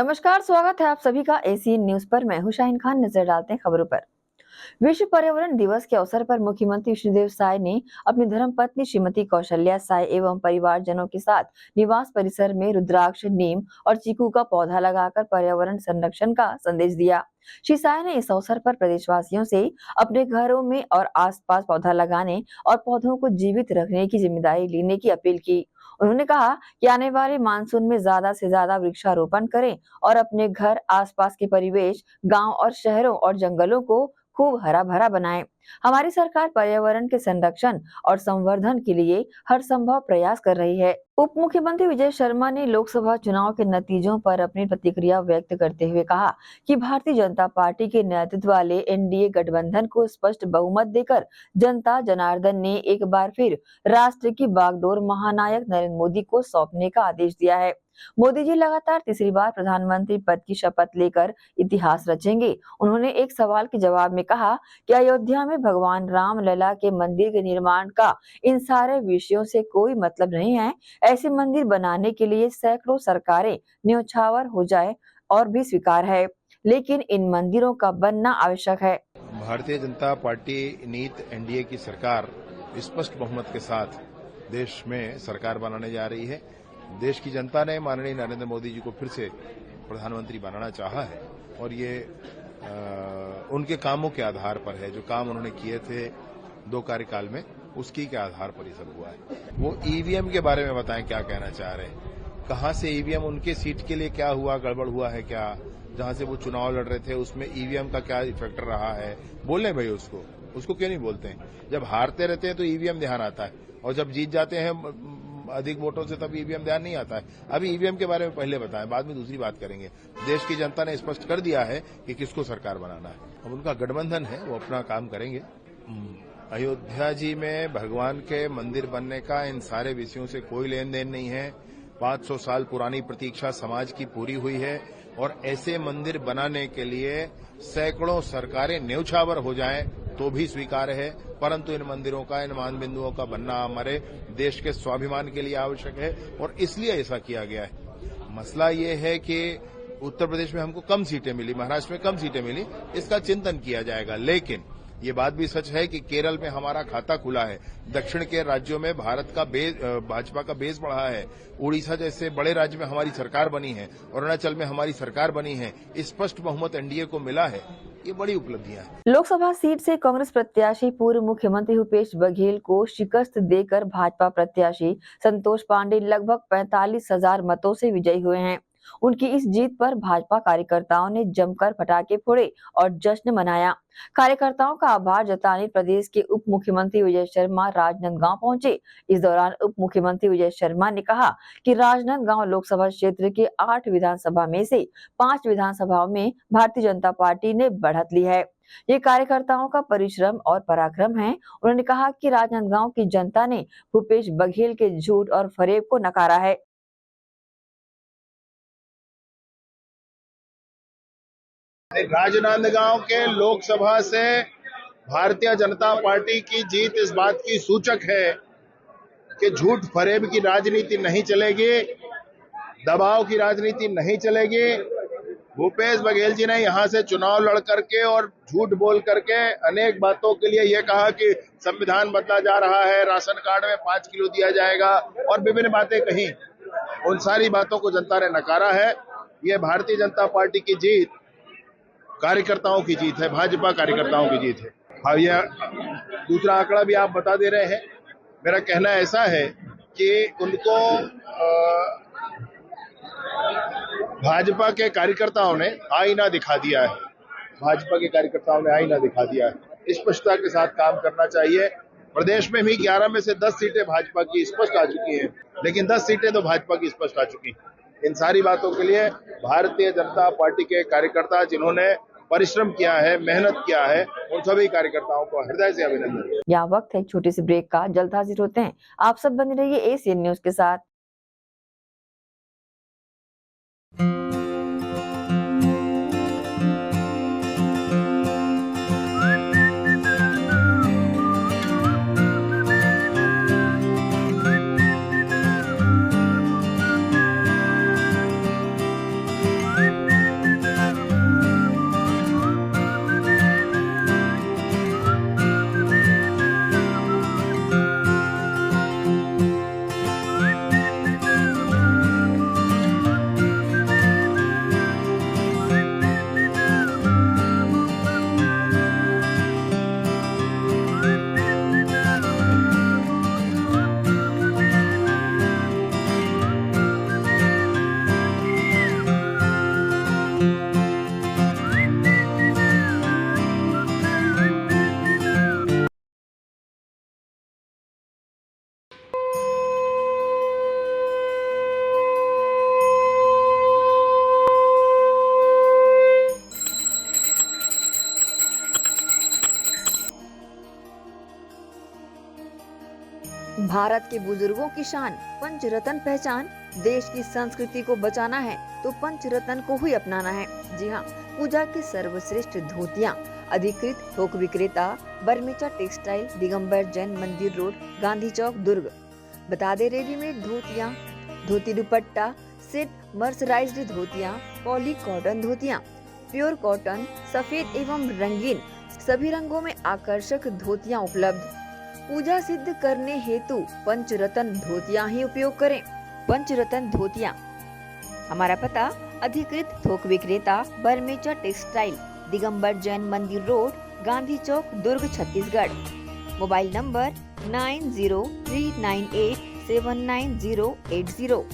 नमस्कार, स्वागत है आप सभी का एसीएन न्यूज पर। मैं हूं शाहीन खान। नजर डालते हैं खबरों पर। विश्व पर्यावरण दिवस के अवसर पर मुख्यमंत्री विष्णुदेव साय ने अपनी धर्मपत्नी श्रीमती कौशल्या साय एवं परिवारजनों के साथ निवास परिसर में रुद्राक्ष, नीम और चीकू का पौधा लगाकर पर्यावरण संरक्षण का संदेश दिया। श्री साय ने इस अवसर पर प्रदेशवासियों से अपने घरों में और आसपास पौधा लगाने और पौधों को जीवित रखने की जिम्मेदारी लेने की अपील की। उन्होंने कहा कि आने वाले मानसून में ज्यादा से ज्यादा वृक्षारोपण करें और अपने घर, आसपास के परिवेश, गांव और शहरों और जंगलों को खूब हरा भरा बनाएं। हमारी सरकार पर्यावरण के संरक्षण और संवर्धन के लिए हर संभव प्रयास कर रही है। उप मुख्यमंत्री विजय शर्मा ने लोकसभा चुनाव के नतीजों पर अपनी प्रतिक्रिया व्यक्त करते हुए कहा कि भारतीय जनता पार्टी के नेतृत्व वाले एनडीए गठबंधन को स्पष्ट बहुमत देकर जनता जनार्दन ने एक बार फिर राष्ट्र की बागडोर महानायक नरेंद्र मोदी को सौंपने का आदेश दिया है। मोदी जी लगातार तीसरी बार प्रधानमंत्री पद की शपथ लेकर इतिहास रचेंगे। उन्होंने एक सवाल के जवाब में कहा कि अयोध्या में भगवान राम लला के मंदिर के निर्माण का इन सारे विषयों से कोई मतलब नहीं है। ऐसे मंदिर बनाने के लिए सैकड़ों सरकारें न्यौछावर हो जाए और भी स्वीकार है, लेकिन इन मंदिरों का बनना आवश्यक है। भारतीय जनता पार्टी नीत एनडीए की सरकार स्पष्ट बहुमत के साथ देश में सरकार बनाने जा रही है। देश की जनता ने माननीय नरेंद्र मोदी जी को फिर से प्रधानमंत्री बनाना चाहा है और ये उनके कामों के आधार पर है। जो काम उन्होंने किए थे 2 कार्यकाल में, उसकी के आधार पर ये सब हुआ है। वो ईवीएम के बारे में बताएं, क्या कहना चाह रहे हैं, कहां से ईवीएम, उनके सीट के लिए क्या हुआ, गड़बड़ हुआ है क्या, जहां से वो चुनाव लड़ रहे थे उसमें ईवीएम का क्या इफेक्ट रहा है, बोले भाई उसको क्यों नहीं बोलते हैं। जब हारते रहते हैं तो ईवीएम ध्यान आता है और जब जीत जाते हैं अधिक वोटों से तब ईवीएम ध्यान नहीं आता है। अभी ईवीएम के बारे में पहले बताएं, बाद में दूसरी बात करेंगे। देश की जनता ने स्पष्ट कर दिया है कि किसको सरकार बनाना है। अब उनका गठबंधन है, वो अपना काम करेंगे। अयोध्या जी में भगवान के मंदिर बनने का इन सारे विषयों से कोई लेन देन नहीं है। 500 साल पुरानी प्रतीक्षा समाज की पूरी हुई है और ऐसे मंदिर बनाने के लिए सैकड़ों सरकारें न्यौछावर हो जाएं तो भी स्वीकार है, परंतु इन मंदिरों का, इन मान बिंदुओं का बनना हमारे देश के स्वाभिमान के लिए आवश्यक है और इसलिए ऐसा किया गया है। मसला ये है कि उत्तर प्रदेश में हमको कम सीटें मिली, महाराष्ट्र में कम सीटें मिली, इसका चिंतन किया जाएगा। लेकिन ये बात भी सच है कि केरल में हमारा खाता खुला है, दक्षिण के राज्यों में भारत का भाजपा का बेस बढ़ा है, उड़ीसा जैसे बड़े राज्य में हमारी सरकार बनी है, अरुणाचल में हमारी सरकार बनी है, स्पष्ट बहुमत एनडीए को मिला है। ये बड़ी उपलब्धियां हैं। लोकसभा सीट से कांग्रेस प्रत्याशी पूर्व मुख्यमंत्री भूपेश बघेल को शिकस्त देकर भाजपा प्रत्याशी संतोष पांडे लगभग 45,000 मतों से विजयी हुए हैं। उनकी इस जीत पर भाजपा कार्यकर्ताओं ने जमकर पटाखे फोड़े और जश्न मनाया। कार्यकर्ताओं का आभार जताने प्रदेश के उप मुख्यमंत्री विजय शर्मा राजनांदगांव पहुंचे। इस दौरान उप मुख्यमंत्री विजय शर्मा ने कहा कि राजनांदगांव लोकसभा क्षेत्र के 8 विधानसभा में से 5 विधानसभाओं में भारतीय जनता पार्टी ने बढ़त ली है। ये कार्यकर्ताओं का परिश्रम और पराक्रम है। उन्होंने कहा कि राजनांदगांव की जनता ने भूपेश बघेल के झूठ और फरेब को नकारा है। राजनांदगांव के लोकसभा से भारतीय जनता पार्टी की जीत इस बात की सूचक है कि झूठ फरेब की राजनीति नहीं चलेगी, दबाव की राजनीति नहीं चलेगी। भूपेश बघेल जी ने यहां से चुनाव लड़ करके और झूठ बोल करके अनेक बातों के लिए यह कहा कि संविधान बदला जा रहा है, राशन कार्ड में 5 किलो दिया जाएगा और विभिन्न बातें कही। उन सारी बातों को जनता ने नकारा है। ये भारतीय जनता पार्टी की जीत कार्यकर्ताओं की जीत है, भाजपा कार्यकर्ताओं की जीत है। हाँ, यह दूसरा आंकड़ा भी आप बता दे रहे हैं। मेरा कहना ऐसा है कि उनको भाजपा के कार्यकर्ताओं ने आईना दिखा दिया है। भाजपा के कार्यकर्ताओं ने आईना दिखा दिया है। स्पष्टता के साथ काम करना चाहिए। प्रदेश में भी 11 में से 10 सीटें भाजपा की स्पष्ट आ चुकी हैं, लेकिन 10 सीटें तो भाजपा की स्पष्ट आ चुकी हैं। इन सारी बातों के लिए भारतीय जनता पार्टी के कार्यकर्ता जिन्होंने परिश्रम किया है, मेहनत किया है, उन सभी कार्यकर्ताओं को हृदय से अभिनंदन। यहाँ वक्त है एक छोटी सी ब्रेक का। जल्द हाजिर होते हैं। आप सब बने रहिए एसीएन न्यूज के साथ। भारत के बुजुर्गों की शान, पंचरत्न पहचान। देश की संस्कृति को बचाना है तो पंचरत्न को ही अपनाना है। जी हाँ, पूजा की सर्वश्रेष्ठ धोतियाँ। अधिकृत थोक विक्रेता बरमेचा टेक्सटाइल, दिगंबर जैन मंदिर रोड, गांधी चौक, दुर्ग। बता दे रेडीमेड धोतियाँ, धोती दुपट्टा सेट, मर्सराइज्ड धोतियाँ, पॉली कॉटन धोतियाँ, प्योर कॉटन, सफेद एवं रंगीन सभी रंगों में आकर्षक धोतियाँ उपलब्ध। पूजा सिद्ध करने हेतु पंचरत्न धोतियाँ ही उपयोग करें। पंचरत्न धोतियाँ। हमारा पता अधिकृत थोक विक्रेता Barmecha textile, Digambar Jain Mandir road, Gandhi Chowk, Durg, Chhattisgarh. Mobile number 9039879080।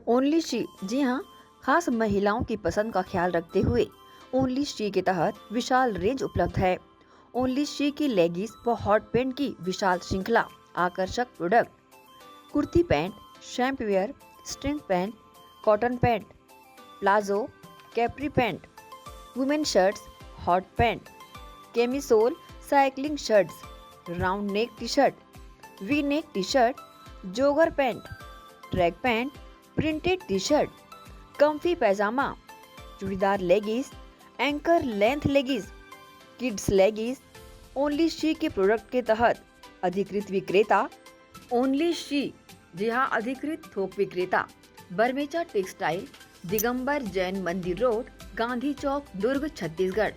Only she. जी हाँ, खास महिलाओं की पसंद का ख्याल रखते हुए ओनली शी के तहत विशाल रेंज उपलब्ध है। ओनली शी की लेगिस व हॉट पैंट की विशाल श्रृंखला, आकर्षक प्रोडक्ट, कुर्ती पैंट, शैम्प wear, string pant, cotton pant, palazzo, capri pant, women shirts, hot pant, camisole, cycling shirts, round neck T shirt, V neck T shirt, jogger pant, track pant, printed T shirt, comfy pyjama, churidar leggings, ankle length leggings, kids leggings. Only she के product के तहत अधिकृत विक्रेता only she. जी हाँ, अधिकृत थोक विक्रेता Barmecha textile, Digambar Jain Mandir road, Gandhi Chowk, Durg, Chhattisgarh.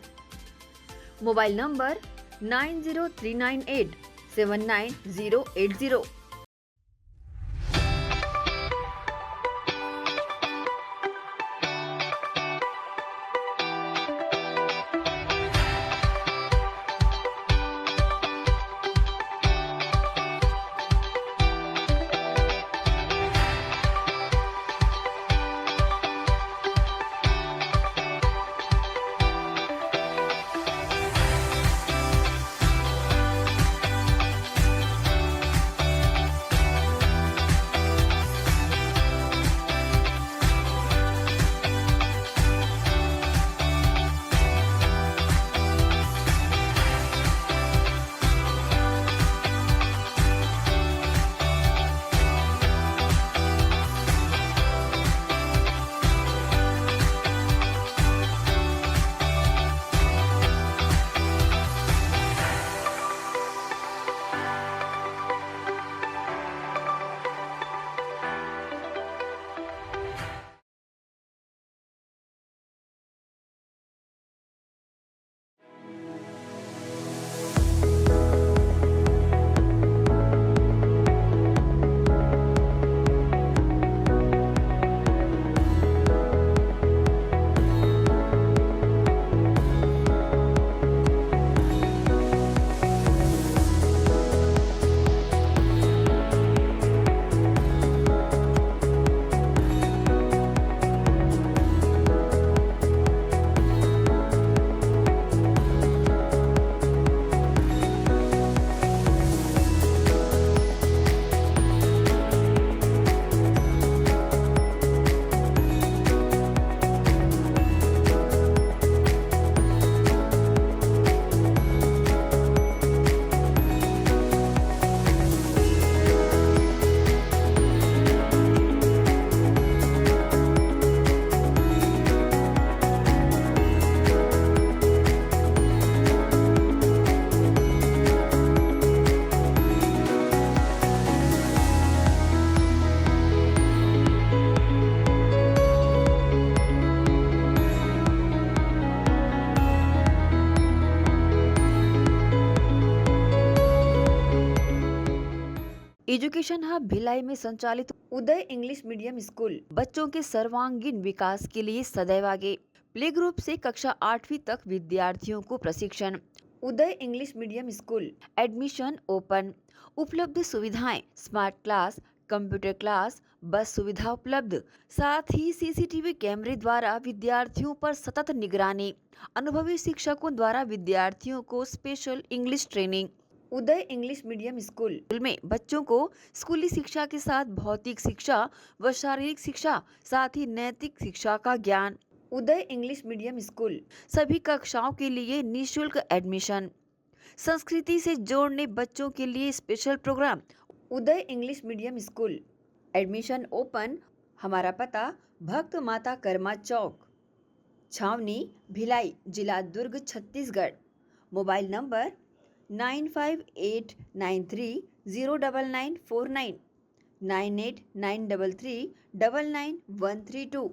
Mobile number 9039879080। Education hub Bhilai में संचालित उदय इंग्लिश मीडियम स्कूल बच्चों के सर्वांगीण विकास के लिए सदैव आगे। प्ले ग्रुप से कक्षा 8वीं तक विद्यार्थियों को प्रशिक्षण। Uday English medium school admission open. उपलब्ध सुविधाएं स्मार्ट क्लास, कंप्यूटर क्लास, बस सुविधा उपलब्ध, साथ ही सीसीटीवी कैमरे द्वारा विद्यार्थियों पर सतत निगरानी। अनुभवी शिक्षकों द्वारा विद्यार्थियों को स्पेशल इंग्लिश ट्रेनिंग। उदय इंग्लिश मीडियम स्कूल में बच्चों को स्कूली शिक्षा के साथ भौतिक शिक्षा व शारीरिक शिक्षा, साथ ही नैतिक शिक्षा का ज्ञान। उदय इंग्लिश मीडियम स्कूल सभी कक्षाओं के लिए निःशुल्क एडमिशन। संस्कृति से जोड़ने बच्चों के लिए special programme. Uday English medium school admission open. हमारा पता भक्त माता कर्मा चौक, छावनी, भिलाई, जिला Durg, Chhattisgarh. Mobile number 9589309949, 9893399132।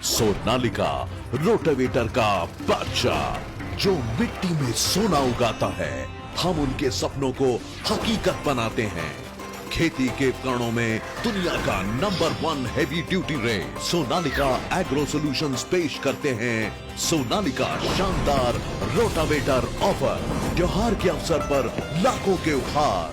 Sonalika rotavator का बादशाह जो मिट्टी में सोना उगाता है। हम उनके सपनों को हकीकत बनाते हैं। खेती के उपकरणों में दुनिया का number 1 heavy duty range Sonalika agro solutions पेश करते हैं सोनालिका शानदार रोटावेटर ऑफर। त्योहार के अवसर पर लाखों के उपहार।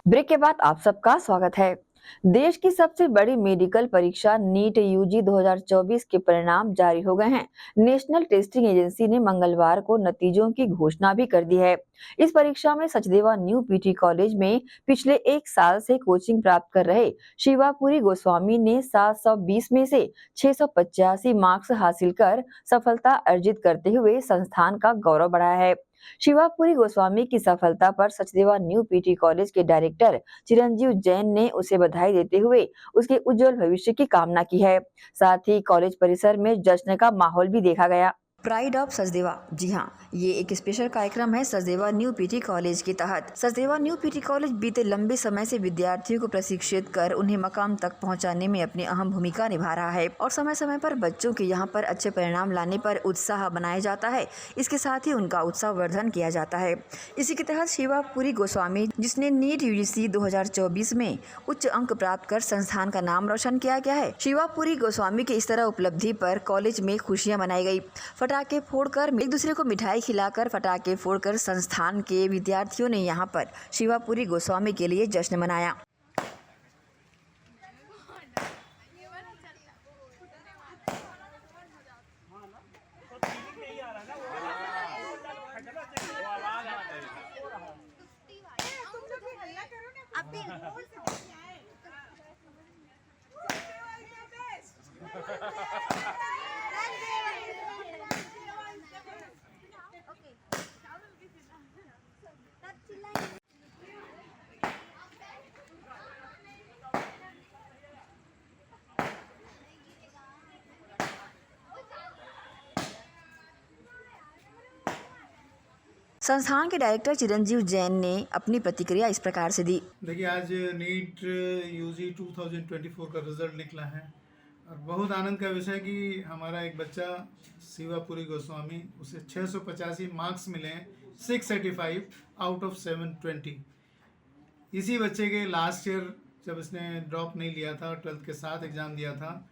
ब्रेक के बाद आप सबका स्वागत है। देश की सबसे बड़ी मेडिकल परीक्षा नीट यूजी 2024 के परिणाम जारी हो गए हैं। नेशनल टेस्टिंग एजेंसी ने मंगलवार को नतीजों की घोषणा भी कर दी है। इस परीक्षा में सचदेवा न्यू पीटी कॉलेज में पिछले एक साल से कोचिंग प्राप्त कर रहे शिवापुरी गोस्वामी ने 720 में से 685 मार्क्स हासिल कर सफलता अर्जित करते हुए संस्थान का गौरव बढ़ाया है। शिवापुरी गोस्वामी की सफलता पर सचदेवा न्यू पीटी कॉलेज के डायरेक्टर चिरंजीव जैन ने उसे बधाई देते हुए उसके उज्जवल भविष्य की कामना की है। साथ ही कॉलेज परिसर में जश्न का माहौल भी देखा गया। प्राइड ऑफ सचदेवा, जी हाँ, ये एक स्पेशल कार्यक्रम है सचदेवा न्यू पीटी कॉलेज के तहत। सचदेवा न्यू पीटी कॉलेज बीते लंबे समय से विद्यार्थियों को प्रशिक्षित कर उन्हें मकाम तक पहुंचाने में अपनी अहम भूमिका निभा रहा है और समय समय पर बच्चों के यहाँ पर अच्छे परिणाम लाने पर उत्साह बनाया जाता है। इसके साथ ही उनका उत्साह वर्धन किया जाता है। इसी के तहत शिवापुरी गोस्वामी, जिसने नीट यूजीसी 2024 में उच्च अंक प्राप्त कर संस्थान का नाम रोशन किया गया है। शिवापुरी गोस्वामी की इस तरह उपलब्धि पर कॉलेज में खुशियां मनाई गई। फटाके फोड़कर, एक दूसरे को मिठाई खिलाकर फटाके फोड़कर संस्थान के विद्यार्थियों ने यहाँ पर शिवापुरी गोस्वामी के लिए जश्न मनाया। संस्थान के डायरेक्टर चिरंजीव जैन ने अपनी प्रतिक्रिया इस प्रकार से दी। देखिए, आज नीट यूजी 2024 का रिजल्ट निकला है और बहुत आनंद का विषय कि हमारा एक बच्चा शिवापुरी गोस्वामी, उसे 685 मार्क्स मिले हैं, 685 आउट ऑफ 720। इसी बच्चे के लास्ट ईयर जब इसने ड्रॉप नहीं लिया था, 12th के साथ एग्ज़ाम दिया था,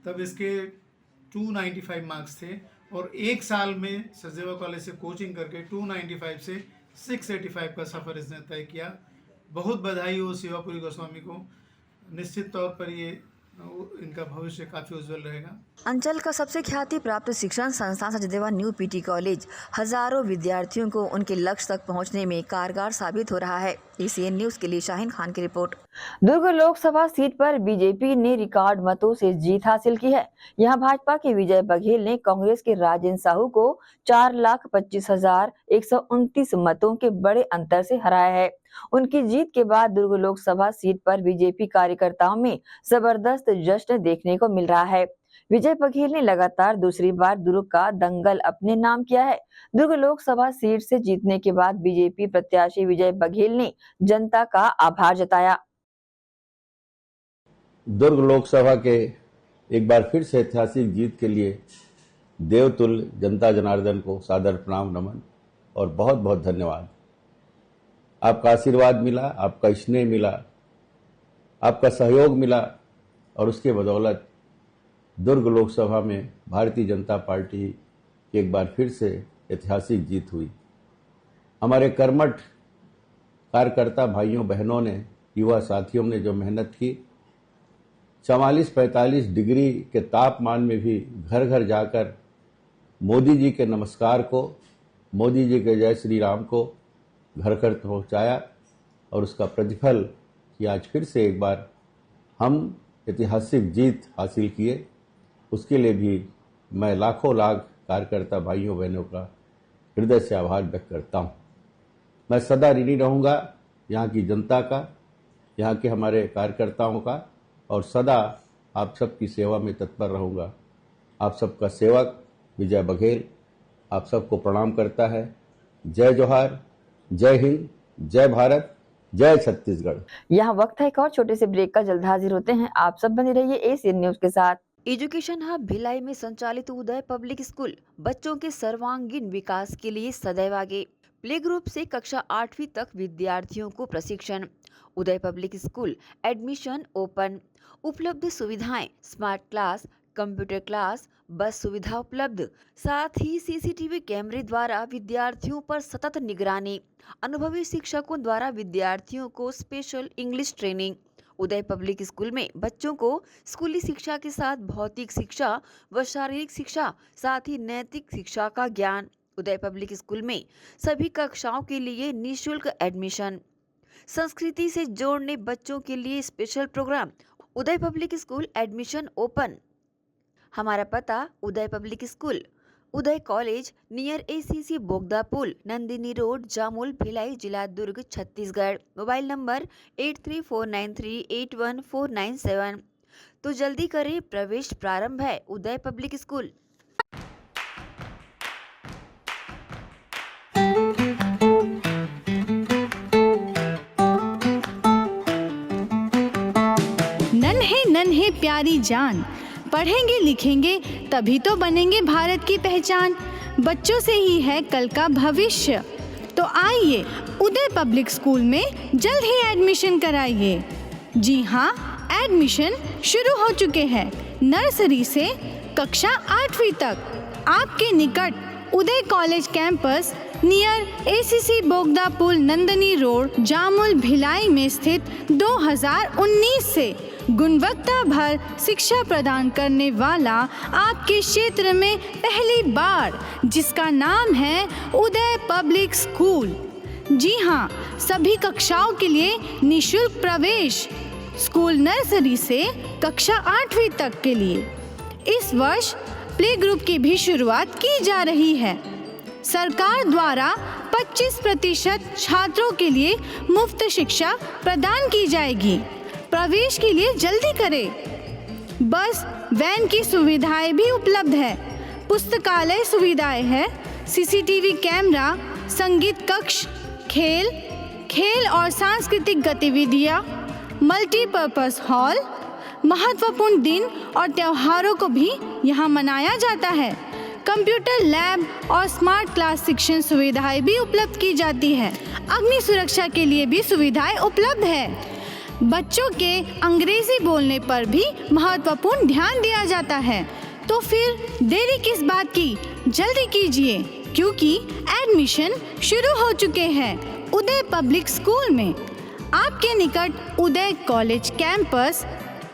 तब इसके 295 मार्क्स थे और एक साल में सचदेवा कॉलेज से कोचिंग करके 295 से 685 का सफ़र इसने तय किया। बहुत बधाई हो शिवापुरी गोस्वामी को। निश्चित तौर पर ये इनका भविष्य काफ़ी उज्जवल रहेगा। अंचल का सबसे ख्याति प्राप्त शिक्षण संस्थान सचदेवा न्यू पीटी कॉलेज हजारों विद्यार्थियों को उनके लक्ष्य तक पहुंचने में कारगर साबित हो रहा है। एसीएन न्यूज के लिए शाहीन खान की रिपोर्ट। दुर्ग लोकसभा सीट पर बीजेपी ने रिकॉर्ड मतों से जीत हासिल की है। यहां भाजपा के विजय बघेल ने कांग्रेस के राजेंद्र साहू को 4,25,129 मतों के बड़े अंतर से हराया है। उनकी जीत के बाद दुर्ग लोकसभा सीट पर बीजेपी कार्यकर्ताओं में जबरदस्त जश्न देखने को मिल रहा है। विजय बघेल ने लगातार दूसरी बार दुर्ग का दंगल अपने नाम किया है। दुर्ग लोकसभा सीट से जीतने के बाद बीजेपी प्रत्याशी विजय बघेल ने जनता का आभार जताया। दुर्ग लोकसभा के एक बार फिर से ऐतिहासिक जीत के लिए देवतुल्य जनता जनार्दन को सादर प्रणाम, नमन और बहुत बहुत धन्यवाद। आपका आशीर्वाद मिला, आपका स्नेह मिला, आपका सहयोग मिला और उसके बदौलत दुर्ग लोकसभा में भारतीय जनता पार्टी की एक बार फिर से ऐतिहासिक जीत हुई। हमारे कर्मठ कार्यकर्ता भाइयों बहनों ने, युवा साथियों ने जो मेहनत की, 44-45 डिग्री के तापमान में भी घर घर जाकर मोदी जी के नमस्कार को, मोदी जी के जय श्री राम को घर घर पहुंचाया और उसका प्रतिफल कि आज फिर से एक बार हम ऐतिहासिक जीत हासिल किए। उसके लिए भी मैं लाखों लाख कार्यकर्ता भाइयों बहनों का हृदय से आभार व्यक्त करता हूं। मैं सदा ऋणी रहूंगा यहाँ की जनता का, यहाँ के हमारे कार्यकर्ताओं का, और सदा आप सबकी सेवा में तत्पर रहूंगा। आप सबका सेवक विजय बघेल आप सबको प्रणाम करता है। जय जोहार, जय हिंद, जय भारत, जय छत्तीसगढ़। यहाँ वक्त है एक और छोटे से ब्रेक का। जल्द हाजिर होते हैं। आप सब बने रहिए एसीएन न्यूज के साथ। एजुकेशन हब भिलाई में संचालित उदय पब्लिक स्कूल बच्चों के सर्वांगीण विकास के लिए सदैव आगे। प्ले ग्रुप से कक्षा 8वीं तक विद्यार्थियों को प्रशिक्षण। उदय पब्लिक स्कूल एडमिशन ओपन। उपलब्ध सुविधाएं स्मार्ट क्लास, कंप्यूटर क्लास, बस सुविधा उपलब्ध। साथ ही सीसीटीवी कैमरे द्वारा विद्यार्थियों पर सतत निगरानी। अनुभवी शिक्षकों द्वारा विद्यार्थियों को स्पेशल इंग्लिश ट्रेनिंग। उदय पब्लिक स्कूल में बच्चों को स्कूली शिक्षा के साथ भौतिक शिक्षा व शारीरिक शिक्षा, साथ ही नैतिक शिक्षा का ज्ञान। उदय पब्लिक स्कूल में सभी कक्षाओं के लिए निःशुल्क एडमिशन। संस्कृति से जोड़ने बच्चों के लिए स्पेशल प्रोग्राम। उदय पब्लिक स्कूल एडमिशन ओपन। हमारा पता उदय पब्लिक स्कूल, उदय कॉलेज नियर ACC बोगदा पुल, नंदिनी रोड, जामुल, भिलाई, जिला दुर्ग, छत्तीसगढ़। Mobile number 8349381497। तो जल्दी करें, प्रवेश प्रारंभ है। उदय पब्लिक स्कूल। नन्हे नन्हे प्यारी जान, पढ़ेंगे लिखेंगे तभी तो बनेंगे भारत की पहचान। बच्चों से ही है कल का भविष्य, तो आइए उदय पब्लिक स्कूल में जल्द ही एडमिशन कराइए। जी हाँ, एडमिशन शुरू हो चुके हैं। नर्सरी से कक्षा 8वीं तक आपके निकट उदय कॉलेज कैंपस नियर ACC बोगदा पुल, नंदिनी रोड, जामुल, भिलाई में स्थित 2019 से गुणवत्ता भर शिक्षा प्रदान करने वाला आपके क्षेत्र में पहली बार, जिसका नाम है उदय पब्लिक स्कूल। जी हाँ, सभी कक्षाओं के लिए निःशुल्क प्रवेश। स्कूल नर्सरी से कक्षा 8वीं तक के लिए इस वर्ष प्ले ग्रुप की भी शुरुआत की जा रही है। सरकार द्वारा 25% छात्रों के लिए मुफ्त शिक्षा प्रदान की जाएगी। प्रवेश के लिए जल्दी करें। बस वैन की सुविधाएं भी उपलब्ध है। पुस्तकालय सुविधाएं है, CCTV कैमरा, संगीत कक्ष, खेल और सांस्कृतिक गतिविधियां, मल्टीपर्पस हॉल। महत्वपूर्ण दिन और त्योहारों को भी यहाँ मनाया जाता है। कंप्यूटर लैब और स्मार्ट क्लास शिक्षण सुविधाएं भी उपलब्ध की जाती है। अग्नि सुरक्षा के लिए भी सुविधाएं उपलब्ध है। बच्चों के अंग्रेजी बोलने पर भी महत्वपूर्ण ध्यान दिया जाता है। तो फिर देरी किस बात की, जल्दी कीजिए, क्योंकि एडमिशन शुरू हो चुके हैं उदय पब्लिक स्कूल में। आपके निकट उदय कॉलेज कैंपस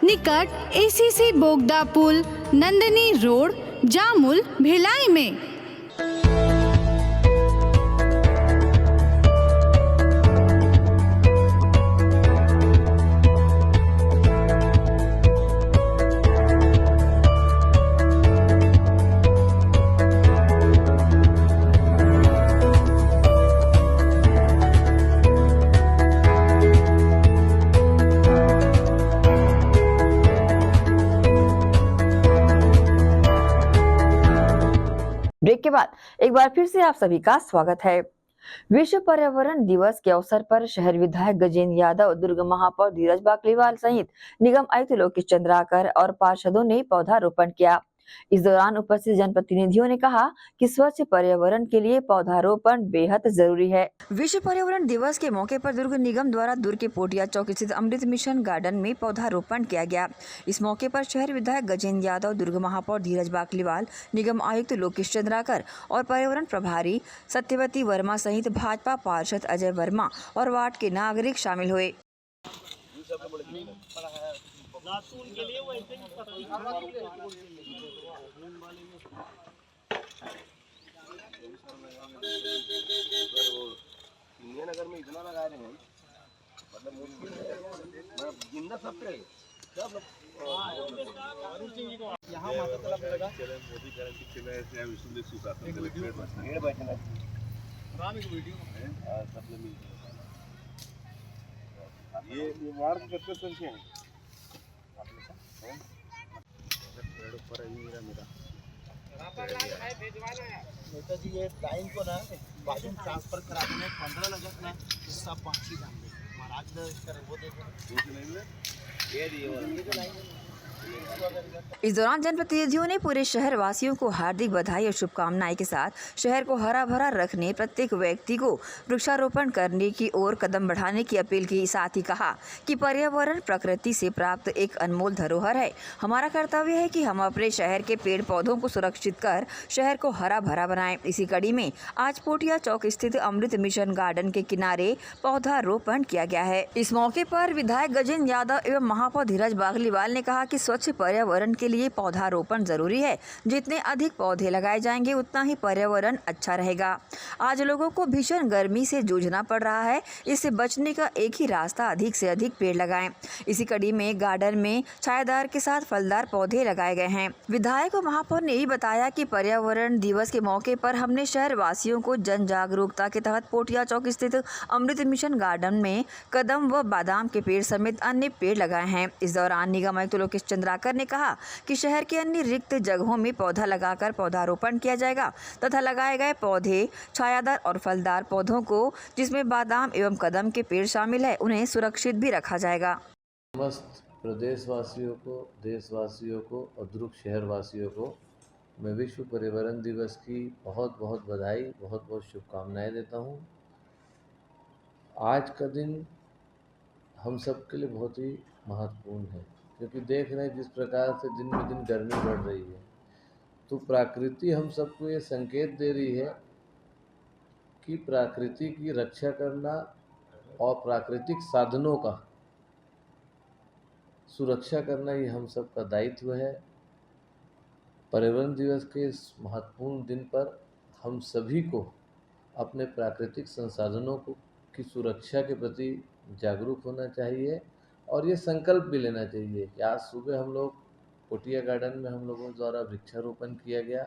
निकट ACC बोगदा पुल, नंदिनी रोड, जामुल, भिलाई में। ब्रेक के बाद एक बार फिर से आप सभी का स्वागत है। विश्व पर्यावरण दिवस के अवसर पर शहर विधायक गजेंद्र यादव, दुर्ग महापौर धीरज बाकलीवाल सहित निगम आयुक्त लोकेश चंद्राकर और पार्षदों ने पौधारोपण किया। इस दौरान उपस्थित जनप्रतिनिधियों ने कहा कि स्वच्छ पर्यावरण के लिए पौधारोपण बेहद जरूरी है। विश्व पर्यावरण दिवस के मौके पर दुर्ग निगम द्वारा दुर्ग के पोटिया चौक स्थित अमृत मिशन गार्डन में पौधारोपण किया गया। इस मौके पर शहर विधायक गजेंद्र यादव, दुर्ग महापौर धीरज बाकलीवाल, निगम आयुक्त लोकेश चंद्राकर और पर्यावरण प्रभारी सत्यवती वर्मा सहित भाजपा पार्षद अजय वर्मा और वार्ड के नागरिक शामिल हुए। नगर में इतना लगा रहे हैं, मतलब मुश्किल है, मतलब जिंदा सब पे सब यहाँ माता तला लगा चले मोदी गारंटी चले ऐसे है विष्णु देव सुशासन के लिए पेड़ बैठना राम एक वीडियो है सब लोग मिल ये वार्ड की कितने संख्या है आप लोग हैं पेड़ ऊपर है मेरा नेता जी ये लाइन को ना बाजू ट्रांसफर करा देना 15 लगत ना सब पांची जान दे महाराज ने करे वो देखो ये दिए वाला इस दौरान जनप्रतिनिधियों ने पूरे शहर वासियों को हार्दिक बधाई और शुभकामनाएं के साथ शहर को हरा भरा रखने, प्रत्येक व्यक्ति को वृक्षारोपण करने की ओर कदम बढ़ाने की अपील की। साथ ही कहा कि पर्यावरण प्रकृति से प्राप्त एक अनमोल धरोहर है। हमारा कर्तव्य है कि हम अपने शहर के पेड़ पौधों को सुरक्षित कर शहर को हरा भरा बनाएं। इसी कड़ी में आज पोटिया चौक स्थित अमृत मिशन गार्डन के किनारे पौधारोपण किया गया है। इस मौके पर विधायक गजेंद्र यादव एवं महापौर धीरज बागलीवाल ने कहा कि स्वच्छ पर्यावरण के लिए पौधारोपण जरूरी है। जितने अधिक पौधे लगाए जाएंगे उतना ही पर्यावरण अच्छा रहेगा। आज लोगों को भीषण गर्मी से जूझना पड़ रहा है। इससे बचने का एक ही रास्ता अधिक से अधिक पेड़ लगाएं। इसी कड़ी में गार्डन में छायादार के साथ फलदार पौधे लगाए गए हैं। विधायक और महापौर ने यही बताया कि पर्यावरण दिवस के मौके पर हमने शहर वासियों को जन जागरूकता के तहत पोटिया चौक स्थित अमृत मिशन गार्डन में कदम व बादाम के पेड़ समेत अन्य पेड़ लगाए हैं। इस दौरान निगम आयुक्त लोकेश चंद्राकर ने कहा कि शहर के अन्य रिक्त जगहों में पौधा लगाकर पौधारोपण किया जाएगा तथा लगाए गए पौधे छायादार और फलदार पौधों को, जिसमें बादाम एवं कदम के पेड़ शामिल है, उन्हें सुरक्षित भी रखा जाएगा। समस्त प्रदेशवासियों को, देशवासियों को और दुर्ग शहरवासियों को मैं विश्व पर्यावरण दिवस की बहुत बहुत बधाई, बहुत बहुत शुभकामनाएं देता हूं। आज का दिन हम सब के लिए बहुत ही महत्वपूर्ण है, क्योंकि देख रहे हैं जिस प्रकार से दिन में दिन गर्मी बढ़ रही है, तो प्रकृति हम सबको ये संकेत दे रही है कि प्रकृति की रक्षा करना और प्राकृतिक साधनों का सुरक्षा करना ये हम सब का दायित्व है। पर्यावरण दिवस के इस महत्वपूर्ण दिन पर हम सभी को अपने प्राकृतिक संसाधनों की सुरक्षा के प्रति जागरूक होना चाहिए और ये संकल्प भी लेना चाहिए कि आज सुबह हम लोग पोटिया गार्डन में हम लोगों द्वारा वृक्षारोपण किया गया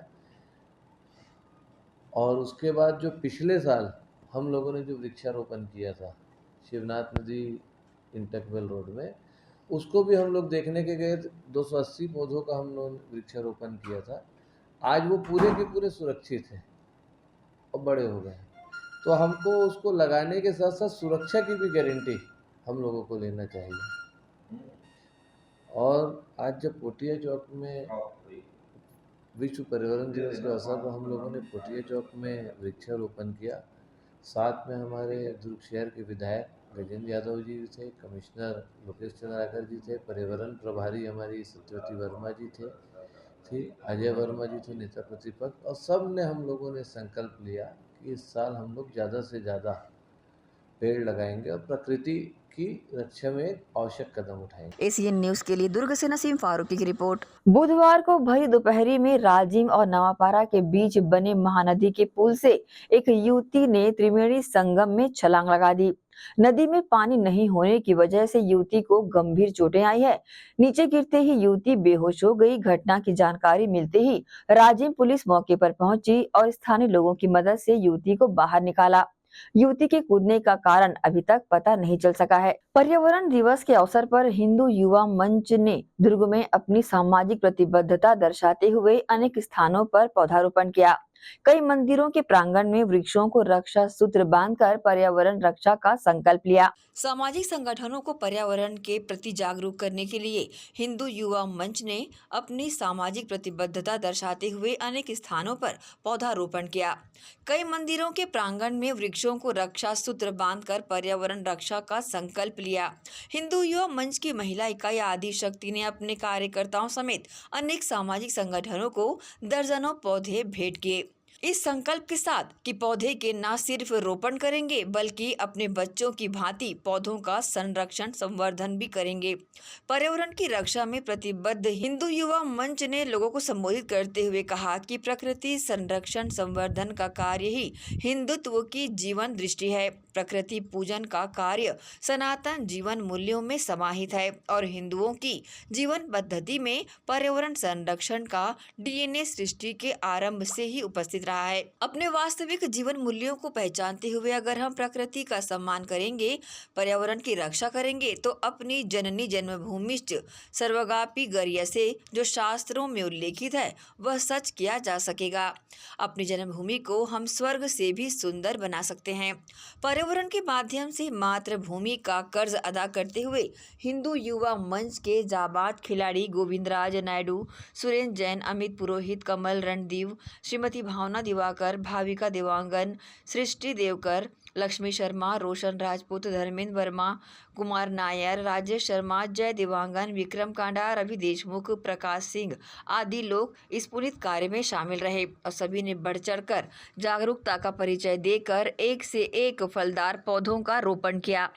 और उसके बाद जो पिछले साल हम लोगों ने जो वृक्षारोपण किया था शिवनाथ नदी इंटकवेल रोड में, उसको भी हम लोग देखने के गए। 280 पौधों का हम लोग वृक्षारोपण किया था। आज वो पूरे के पूरे सुरक्षित हैं और बड़े हो गए। तो हमको उसको लगाने के साथ साथ सुरक्षा की भी गारंटी हम लोगों को लेना चाहिए। और आज जब पोटिया चौक में विश्व पर्यावरण दिवस के अवसर पर हम लोगों ने पोटिया चौक में वृक्षारोपण किया, साथ में हमारे दुर्ग शहर के विधायक गजेंद्र यादव जी थे, कमिश्नर लोकेश चंद्राकर जी थे, पर्यावरण प्रभारी हमारी सत्यवती वर्मा जी थे, अजय वर्मा जी थे नेता प्रतिपक्ष, और सब ने हम लोगों ने संकल्प लिया कि इस साल हम लोग ज़्यादा से ज़्यादा पेड़ लगाएंगे और प्रकृति की रक्षा में आवश्यक कदम उठाएंगे। एसीएन न्यूज के लिए दुर्ग से नसीम फारूकी की रिपोर्ट। बुधवार को भरी दोपहरी में राजिम और नवापारा के बीच बने महानदी के पुल से एक युवती ने त्रिवेणी संगम में छलांग लगा दी। नदी में पानी नहीं होने की वजह से युवती को गंभीर चोटें आई है। नीचे गिरते ही युवती बेहोश हो गई। घटना की जानकारी मिलते ही राजिम पुलिस मौके पर पहुंची और स्थानीय लोगों की मदद से युवती को बाहर निकाला। युवती के कूदने का कारण अभी तक पता नहीं चल सका है। पर्यावरण दिवस के अवसर पर हिंदू युवा मंच ने दुर्ग में अपनी सामाजिक प्रतिबद्धता दर्शाते हुए अनेक स्थानों पर पौधारोपण किया। कई मंदिरों के प्रांगण में वृक्षों को रक्षा सूत्र बांधकर पर्यावरण रक्षा का संकल्प लिया। सामाजिक संगठनों को पर्यावरण के प्रति जागरूक करने के लिए हिंदू युवा मंच ने अपनी सामाजिक प्रतिबद्धता दर्शाते हुए अनेक स्थानों पर पौधारोपण किया। कई मंदिरों के प्रांगण में वृक्षों को रक्षा सूत्र बांधकर पर्यावरण रक्षा का संकल्प लिया। हिंदू युवा मंच की महिला इकाई आदि शक्ति ने अपने कार्यकर्ताओं समेत अनेक सामाजिक संगठनों को दर्जनों पौधे भेंट किए। इस संकल्प के साथ कि पौधे के न सिर्फ रोपण करेंगे बल्कि अपने बच्चों की भांति पौधों का संरक्षण संवर्धन भी करेंगे। पर्यावरण की रक्षा में प्रतिबद्ध हिंदू युवा मंच ने लोगों को संबोधित करते हुए कहा कि प्रकृति संरक्षण संवर्धन का कार्य ही हिंदुत्व की जीवन दृष्टि है। प्रकृति पूजन का कार्य सनातन जीवन मूल्यों में समाहित है और हिंदुओं की जीवन पद्धति में पर्यावरण संरक्षण का DNA सृष्टि के आरंभ से ही उपस्थित रहा है। अपने वास्तविक जीवन मूल्यों को पहचानते हुए अगर हम प्रकृति का सम्मान करेंगे, पर्यावरण की रक्षा करेंगे, तो अपनी जननी जन्मभूमिश्च सर्वव्यापी गर्य से जो शास्त्रों में उल्लेखित है वह सच किया जा सकेगा। अपनी जन्मभूमि को हम स्वर्ग से भी सुंदर बना सकते हैं। पर्यावरण के माध्यम से मातृभूमि का कर्ज अदा करते हुए हिंदू युवा मंच के जाबाज खिलाड़ी गोविंदराज नायडू, सुरेंद्र जैन, अमित पुरोहित, कमल रणदीव, श्रीमती भावना दिवाकर, भाविका देवांगन, सृष्टि देवकर, लक्ष्मी शर्मा, रोशन राजपूत, धर्मेंद्र वर्मा, कुमार नायर, राजेश शर्मा, जय देवांगन, विक्रम कांडा, रवि देशमुख, प्रकाश सिंह आदि लोग इस पुनीत कार्य में शामिल रहे और सभी ने बढ़ चढ़कर जागरूकता का परिचय देकर एक से एक फलदार पौधों का रोपण किया।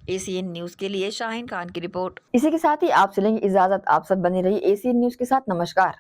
एसीएन न्यूज के लिए शाहीन खान की रिपोर्ट। इसी के साथ ही आप चलेंगे इजाजत। आप सब बने रहिए एसीएन न्यूज के साथ। नमस्कार।